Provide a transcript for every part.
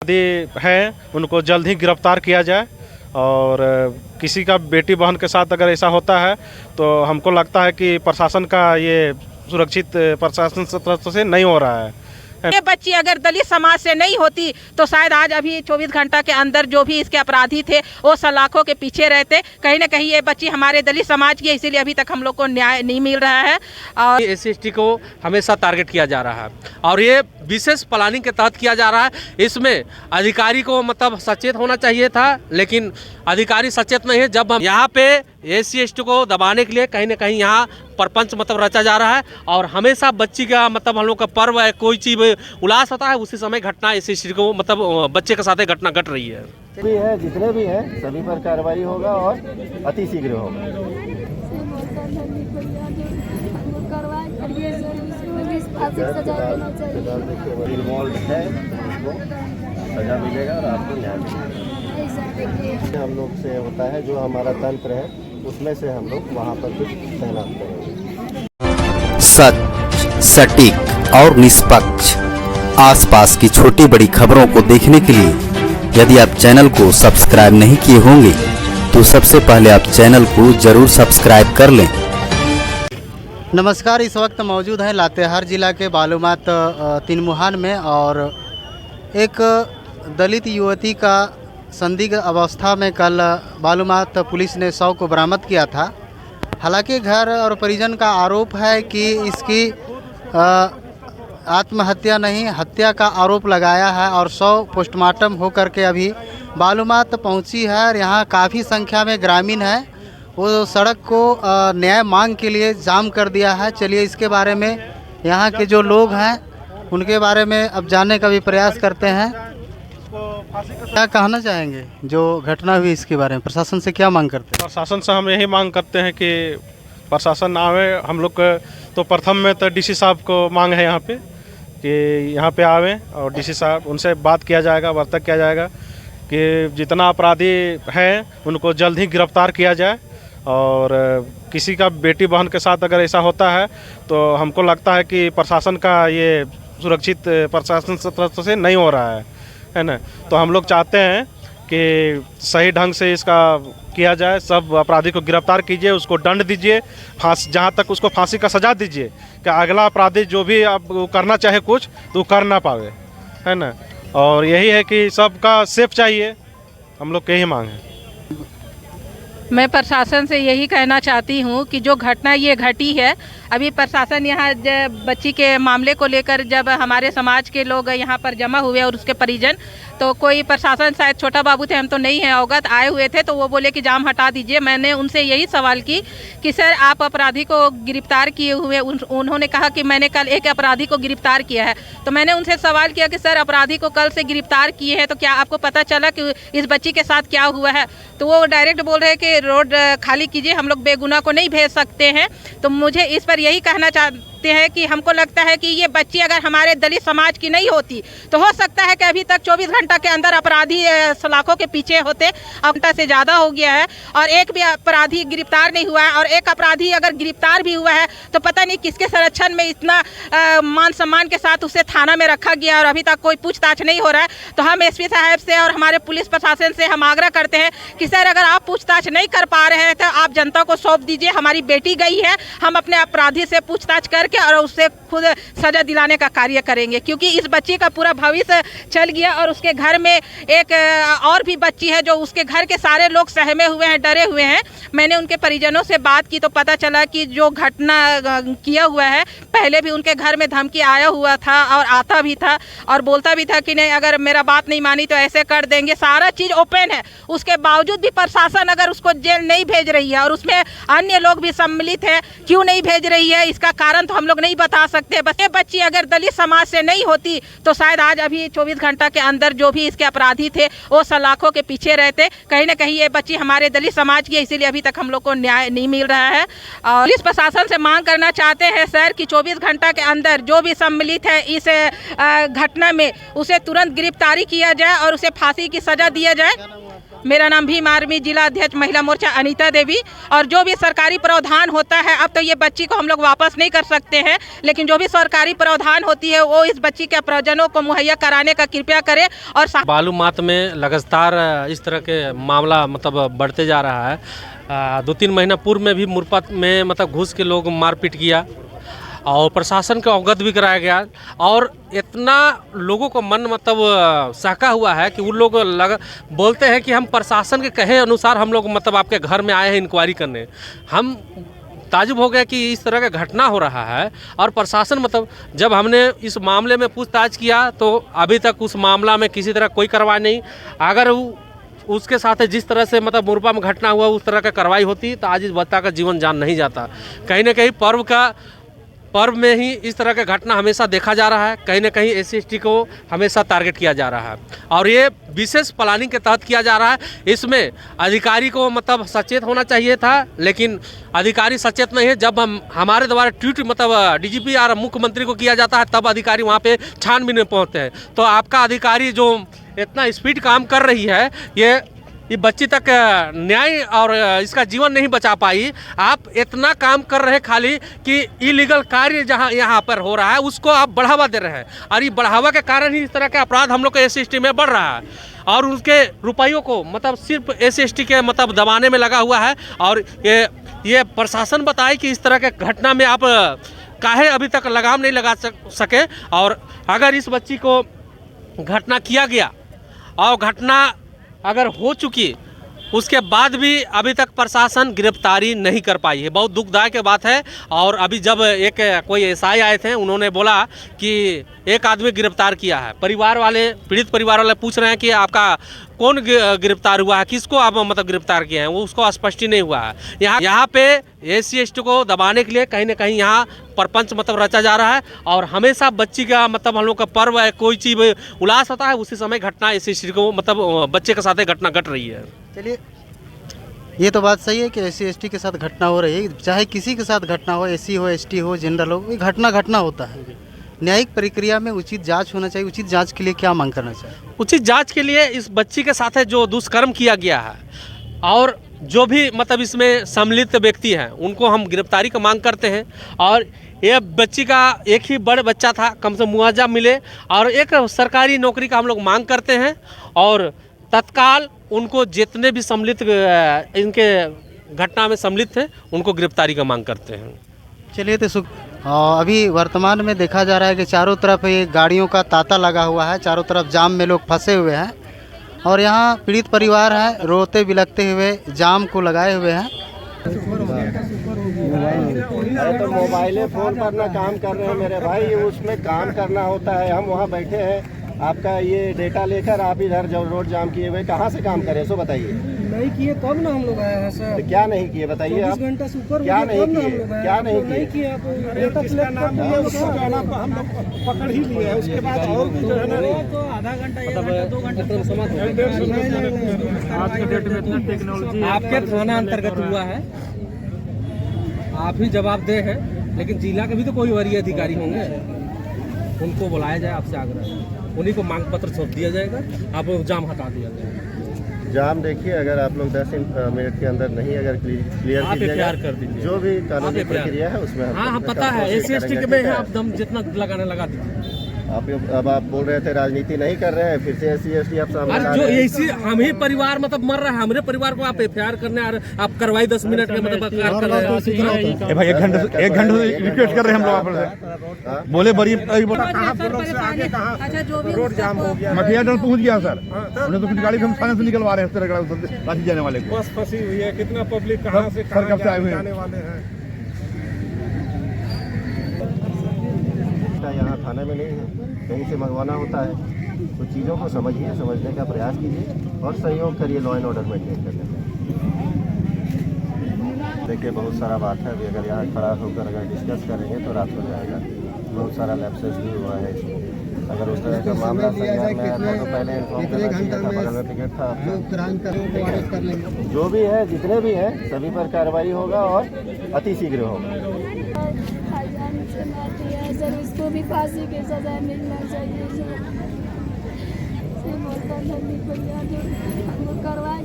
हैं उनको जल्द ही गिरफ्तार किया जाए और किसी का बेटी बहन के साथ अगर ऐसा होता है तो हमको लगता है कि प्रशासन का ये सुरक्षित प्रशासन तरफ से नहीं हो रहा है। ये बच्ची अगर दलित समाज से नहीं होती तो शायद आज अभी 24 घंटा के अंदर जो भी इसके अपराधी थे वो सलाखों के पीछे रहते। कहीं ना कहीं ये बच्ची हमारे दलित समाज की है, इसीलिए अभी तक हम लोग को न्याय नहीं मिल रहा है। और SC/ST को हमेशा टारगेट किया जा रहा है और ये विशेष प्लानिंग के तहत किया जा रहा है। इसमें अधिकारी को मतलब सचेत होना चाहिए था, लेकिन अधिकारी सचेत नहीं है। जब हम यहाँ पे SC/ST को दबाने के लिए कहीं ना कहीं यहाँ प्रपंच मतलब रचा जा रहा है और हमेशा बच्ची का मतलब हम लोग का पर्व है, कोई चीज़ उल्लास होता है उसी समय घटना SC/ST को मतलब बच्चे के साथ घटना घट रही है। जितने भी हैं सभी पर कार्रवाई होगा और अति शीघ्र होगा। इन्वॉल्व है उसको सजा मिलेगा और आपको न्याय मिलेगा। हम लोग से होता है जो हमारा तंत्र है उसमें से हम लोग वहाँ पर कुछ तैनात करेंगे। सच, सटीक और निष्पक्ष आसपास की छोटी बड़ी खबरों को देखने के लिए यदि आप चैनल को सब्सक्राइब नहीं किए होंगे तो सबसे पहले आप चैनल को जरूर सब्सक्राइब कर लें। नमस्कार, इस वक्त मौजूद हैं लातेहार जिला के बालूमात तिनमुहान में और एक दलित युवती का संदिग्ध अवस्था में कल बालूमात पुलिस ने 100 को बरामद किया था। हालांकि घर और परिजन का आरोप है कि इसकी आत्महत्या नहीं हत्या का आरोप लगाया है और 100 पोस्टमार्टम होकर के अभी बालूमात पहुंची है और यहाँ काफ़ी संख्या में ग्रामीण है। वो सड़क को न्याय मांग के लिए जाम कर दिया है। चलिए इसके बारे में यहाँ के जो लोग हैं उनके बारे में अब जानने का भी प्रयास करते हैं। क्या कहना चाहेंगे जो घटना हुई इसके बारे में, प्रशासन से क्या मांग करते हैं? प्रशासन से हम यही मांग करते हैं कि प्रशासन आवे। हम लोग तो प्रथम में तो DC साहब को मांग है यहाँ पे कि यहाँ पे आवें और DC साहब उनसे बात किया जाएगा, वार्ता किया जाएगा कि जितना अपराधी हैं उनको जल्द ही गिरफ्तार किया जाए और किसी का बेटी बहन के साथ अगर ऐसा होता है तो हमको लगता है कि प्रशासन का ये सुरक्षित प्रशासन तरफ से नहीं हो रहा है ना। तो हम लोग चाहते हैं कि सही ढंग से इसका किया जाए, सब अपराधी को गिरफ्तार कीजिए, उसको दंड दीजिए, जहाँ तक उसको फांसी का सजा दीजिए कि अगला अपराधी जो भी अब करना चाहे कुछ तो कर ना पावे, है ना। और यही है कि सबका सेफ चाहिए, हम लोग की यही मांग है। मैं प्रशासन से यही कहना चाहती हूँ कि जो घटना ये घटी है, अभी प्रशासन यहाँ बच्ची के मामले को लेकर जब हमारे समाज के लोग यहाँ पर जमा हुए और उसके परिजन, तो कोई प्रशासन शायद छोटा बाबू थे, हम तो नहीं हैं अवगत, आए हुए थे तो वो बोले कि जाम हटा दीजिए। मैंने उनसे यही सवाल की कि सर आप अपराधी को गिरफ्तार किए हुए, उन्होंने कहा कि मैंने कल एक अपराधी को गिरफ्तार किया है। तो मैंने उनसे सवाल किया कि सर अपराधी को कल से गिरफ्तार किए हैं तो क्या आपको पता चला कि इस बच्ची के साथ क्या हुआ है? तो वो डायरेक्ट बोल रहे हैं कि रोड खाली कीजिए, हम लोग बेगुनाह को नहीं भेज सकते हैं। तो मुझे इस पर यही कहना चाहते हैं कि हमको लगता है कि ये बच्ची अगर हमारे दलित समाज की नहीं होती तो हो सकता है कि अभी तक 24 घंटा के अंदर अपराधी सलाखों के पीछे होते। अब घंटा से ज़्यादा हो गया है और एक भी अपराधी गिरफ्तार नहीं हुआ है, और एक अपराधी अगर गिरफ्तार भी हुआ है तो पता नहीं किसके संरक्षण में इतना मान सम्मान के साथ उसे थाना में रखा गया और अभी तक कोई पूछताछ नहीं हो रहा है। तो हम SP साहब से और हमारे पुलिस प्रशासन से हम आग्रह करते हैं कि सर अगर आप पूछताछ नहीं कर पा रहे हैं तो आप जनता को सौंप दीजिए। हमारी बेटी गई है, हम अपने अपराधी से पूछताछ करके और उससे खुद सजा दिलाने का कार्य करेंगे, क्योंकि इस बच्ची का पूरा भविष्य चल गया और उसके घर में एक और भी बच्ची है जो उसके घर के सारे लोग सहमे हुए हैं, डरे हुए हैं। मैंने उनके परिजनों से बात की तो पता चला कि जो घटना किया हुआ है पहले भी उनके घर में धमकी आया हुआ था और आता भी था और बोलता भी था कि नहीं अगर मेरा बात नहीं मानी तो ऐसे कर देंगे। सारा चीज़ ओपन है, उसके बावजूद भी प्रशासन अगर उसको जेल नहीं भेज रही है और उसमें अन्य लोग भी सम्मिलित है, क्यों नहीं भेज रही है इसका कारण तो हम लोग नहीं बता सकते। बस ये बच्ची अगर दलित समाज से नहीं होती तो शायद आज अभी 24 घंटा के अंदर जो भी इसके अपराधी थे वो सलाखों के पीछे रहते। कहीं ना कहीं ये बच्ची हमारे दलित समाज की है, इसीलिए अभी तक हम लोग को न्याय नहीं मिल रहा है। और पुलिस प्रशासन से मांग करना चाहते हैं सर कि 24 घंटा के अंदर जो भी सम्मिलित है इस घटना में उसे तुरंत गिरफ्तारी किया जाए और उसे फांसी की सजा दिया जाए। मेरा नाम भीम आर्मी जिला अध्यक्ष महिला मोर्चा अनीता देवी। और जो भी सरकारी प्रावधान होता है, अब तो ये बच्ची को हम लोग वापस नहीं कर सकते हैं, लेकिन जो भी सरकारी प्रावधान होती है वो इस बच्ची के परिजनों को मुहैया कराने का कृपया करें। और बालूमाथ में लगातार इस तरह के मामला मतलब बढ़ते जा रहा है। 2-3 महीना पूर्व में भी मुरपत में मतलब घुस के लोग मारपीट किया और प्रशासन को अवगत भी कराया गया। और इतना लोगों को मन मतलब सहका हुआ है कि वो लोग बोलते हैं कि हम प्रशासन के कहे अनुसार हम लोग मतलब आपके घर में आए हैं इंक्वायरी करने। हम ताजुब हो गया कि इस तरह का घटना हो रहा है और प्रशासन मतलब जब हमने इस मामले में पूछताछ किया तो अभी तक उस मामला में किसी तरह कोई कार्रवाई नहीं। अगर उसके साथ जिस तरह से मतलब मुरपा में घटना हुआ उस तरह का कार्रवाई होती तो आज इस बच्चा का जीवन जान नहीं जाता। कहीं ना कहीं पर्व में ही इस तरह का घटना हमेशा देखा जा रहा है। कहीं ना कहीं SC/ST को हमेशा टारगेट किया जा रहा है और ये विशेष प्लानिंग के तहत किया जा रहा है। इसमें अधिकारी को मतलब सचेत होना चाहिए था, लेकिन अधिकारी सचेत नहीं है। जब हमारे द्वारा ट्वीट मतलब DGP और मुख्यमंत्री को किया जाता है तब अधिकारी वहाँ पे छानबीन में पहुँचते हैं। तो आपका अधिकारी जो इतना स्पीड काम कर रही है, ये बच्ची तक न्याय और इसका जीवन नहीं बचा पाई। आप इतना काम कर रहे हैं खाली कि इलीगल कार्य जहां यहाँ पर हो रहा है उसको आप बढ़ावा दे रहे हैं और ये बढ़ावा के कारण ही इस तरह के अपराध हम लोग के SC/ST में बढ़ रहा है और उनके रुपयों को मतलब सिर्फ SC/ST के मतलब दबाने में लगा हुआ है। और ये प्रशासन बताए कि इस तरह के घटना में आप काहे अभी तक लगाम नहीं लगा सके। और अगर इस बच्ची को घटना किया गया और घटना अगर हो चुकी उसके बाद भी अभी तक प्रशासन गिरफ्तारी नहीं कर पाई है, बहुत दुखदायक बात है। और अभी जब कोई SI आए थे उन्होंने बोला कि एक आदमी गिरफ्तार किया है। परिवार वाले पीड़ित परिवार वाले पूछ रहे हैं कि आपका कौन गिरफ्तार हुआ है, किसको आप मतलब गिरफ्तार किए हैं, वो उसको स्पष्ट ही नहीं हुआ है। यहाँ पे SC/ST को दबाने के लिए कहीं ना कहीं यहाँ प्रपंच मतलब रचा जा रहा है। और हमेशा बच्ची का मतलब हम लोग का पर्व है, कोई चीज़ उल्लास होता है उसी समय घटना SC/ST को मतलब बच्चे के साथ घटना घट रही है। चलिए, ये तो बात सही है कि SC/ST के साथ घटना हो रही है। चाहे किसी के साथ घटना हो, SC हो, ST हो, जनरल हो, ये घटना होता है। न्यायिक प्रक्रिया में उचित जांच होना चाहिए। उचित जांच के लिए क्या मांग करना चाहिए? उचित जांच के लिए इस बच्ची के साथ जो दुष्कर्म किया गया है और जो भी मतलब इसमें सम्मिलित व्यक्ति हैं उनको हम गिरफ्तारी का मांग करते हैं। और ये बच्ची का एक ही बड़े बच्चा था, कम से मुआवजा मिले और एक सरकारी नौकरी का हम लोग मांग करते हैं। और तत्काल उनको जितने भी सम्मिलित इनके घटना में सम्मिलित थे उनको गिरफ्तारी का मांग करते हैं। चलिए, तो अभी वर्तमान में देखा जा रहा है कि चारों तरफ ये गाड़ियों का तांता लगा हुआ है, चारों तरफ जाम में लोग फंसे हुए हैं और यहाँ पीड़ित परिवार है रोते बिलखते हुए जाम को लगाए हुए हैं। अरे तो मोबाइल फ़ोन पर ना काम कर रहे हैं मेरे भाई, उसमें काम करना होता है। हम वहाँ बैठे हैं, आपका ये डेटा लेकर आप इधर जो रोड जाम किए हुए, कहाँ से काम करें सो बताइए। नहीं किए तब ना हम लोग आए हैं सर। तो क्या नहीं किए बताइए आप? 24 घंटा से ऊपर क्या नहीं किए? क्या नहीं नहीं किए? आप डेटा प्लेट नाम दिए उसको जो है ना हम लोग पकड़ ही लिए हैं। उसके बाद और भी जो है ना तो आधा घंटा 1 घंटा 2 घंटा आज के डेट में इतना टेक्नोलॉजी आपके थाना अंतर्गत हुआ है, आप ही जवाबदेह है। लेकिन जिला के भी तो कोई वरीय अधिकारी होंगे, उनको बुलाया जाए, आपसे आग्रह, उन्हीं को मांग पत्र सौंप दिया जाएगा, आप जाम हटा दिया जाएगा। जाम देखिए, अगर आप लोग 10 मिनट के अंदर नहीं अगर क्लियर कीजिएगा, कर दीजिए जो भी कानूनी प्रक्रिया है उसमें हाँ पता है SC/ST के में आप दम जितना लगाने लगा दीजिए। अब आप बोल रहे थे राजनीति नहीं कर रहे हैं, फिर से SC/ST आप सामने ला जो रहे हैं। इसी हम ही परिवार मतलब मर रहा है, हमारे परिवार को आप FIR करने और आप कार्रवाई 10 मिनट में मतलब कर रहे हैं। भाई 1 घंटे से रिक्वेस्ट कर रहे हैं हम लोग आपसे, बोले बड़ी रोड जाम हो गया, मखिया डल पहुंच गया सर। उन्हें तो कुछ गाड़ी हम थाने से निकलवा रहे हैं, इस तरह रांची जाने वाले को। बस फंसी हुई है, कितना पब्लिक कहाँ से सर कब से आए हुए जाने वाले हैं। यहाँ थाने में नहीं है, कहीं से मंगवाना होता है। कुछ चीज़ों को समझिए, समझने का प्रयास कीजिए और सहयोग करिए लॉ एंड ऑर्डर मेंटेन करने में। देखिए, बहुत सारा बात है, अभी अगर यहाँ खड़ा होकर अगर डिस्कस करेंगे तो रात हो जाएगा। बहुत सारा लैप्सेस भी हुआ है इसमें। अगर उस तरह का मामला संज्ञान में आया था तो पहले इन्फॉर्म करना चाहिए था, बगल में टिकट था आपका। जो भी है, जितने भी हैं, सभी पर कार्रवाई होगा और अति शीघ्र होगा। सर उसको भी फांसी की सजा मिलना चाहिए सर। करवाए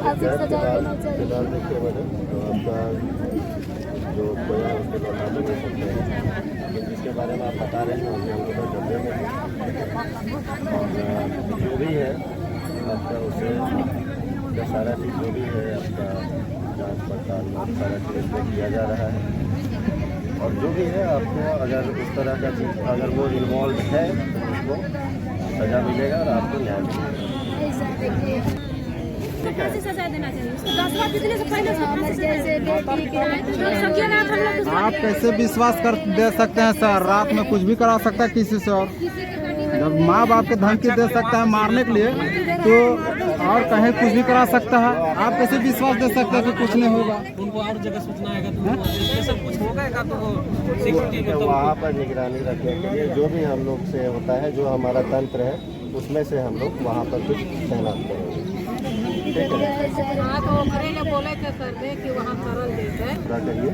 फांसी की सजा देना चाहिए। फिलहाल देखिए मैडम, तो आपका जो कोई है उसको लौटा भी दे सकते हैं, लेकिन जिसके बारे में आप बता रहे हैं हमको तो डब्बे में है। और जो भी है आपका उसे सारा चीज़ जो भी है आपका जांच पड़ताल सारा चीज़ में किया जा रहा है। और जो भी है आपको अगर उस तरह का चीज़ अगर वो इन्वॉल्व है उसको सज़ा मिलेगा और आपको न्याय मिलेगा। फांसी सजा देना चाहिए उसको 10 बार पिछले से पहले जैसे बेटी के आप कैसे विश्वास कर दे सकते हैं सर? रात में कुछ भी करा सकता है किसी से, और जब माँ बाप के धमकी दे सकता है मारने के लिए तो और कहीं कुछ भी करा सकता है। आप कैसे विश्वास दे सकते हैं कि कुछ नहीं होगा? उनको और जगह सूचना आएगा तो सब कुछ होगा तो सिक्योरिटी तो वहाँ पर निगरानी रखने के लिए जो भी हम लोग से होता है, जो हमारा तंत्र है उसमें से हम लोग वहाँ पर कुछ तैनात करेंगे। ठीक है, बोले थे सर कि वहाँ सरल देते पूरा करिए।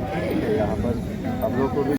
यहाँ पर हम लोग को भी